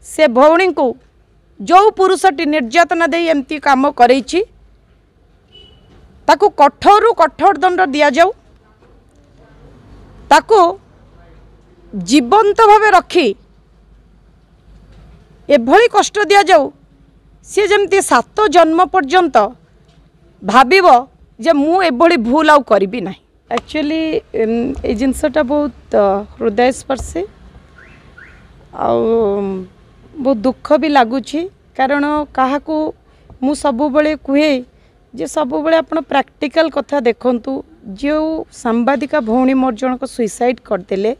से भौणी को जो पुरुषटी निर्यातना दे एमती काम करैछि ताकू कठोर कठोर दंड दिया जाऊ ताकू जीवंत भावे रखी एभली कष्ट दिया जाऊ सी जमती 7 जन्म पर्यंत भाविब जे मु एभली भूल आउ करिबि नाही। एक्चुअली ए जिनसटा बहुत हृदयस्पर्शी बहुत दुख भी लगुच कारण क्या मु सब बड़े कहे जे सब बड़े आप प्रैक्टिकल कथा देखंतु जो सांबादिका भौणी मोर जनक सुइसाइड करदेले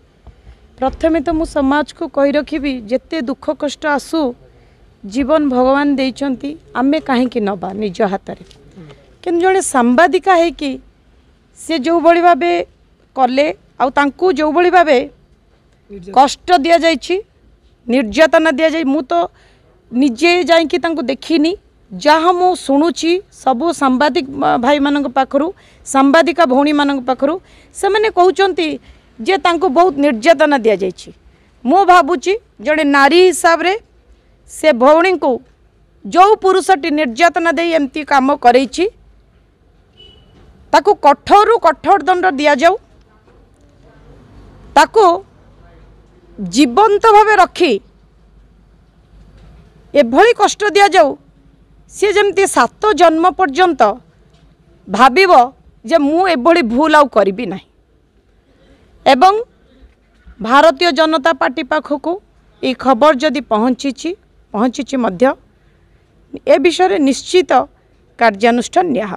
प्रथमे तो मु समाज को कही रखी जेते दुख कष्ट आसू जीवन भगवान देइचंती आमे काहे नबा निज हाथ में कि जड़े सांबादिका है कि से जो बड़ी भावे कले आउ तांकू जो बड़ी भावे कष्ट दि जाइछि निर्यातना दि जाए मु तो निजे जाइकी तांकू देखिनी जहाँ मु शुणुची सबू सांबादिक भाई मान पाखरु सांबादिका भौणी मान पाखरु से मैंने कहउचंती जे तांकू बहुत निर्यातना दि जाइछि। मु भाबुची जड़े नारी हिसाब रे से भौणी को जो पुरुषटी निर्यातना दे एमती काम करैछि ताकू कठोर कठोर दंड दिया जाऊ ताकू जीवंत भावे रखी एभली कष्ट दिया जाऊ सी जमती 7 जन्म पर्यंत भाविब जे मु एभली भूल आउ करिबि नाही। एवं भारतीय जनता पार्टी पाखकू ये खबर जदि पहुँची मध्य ए विषय निश्चित कार्यानुष्ठान निया।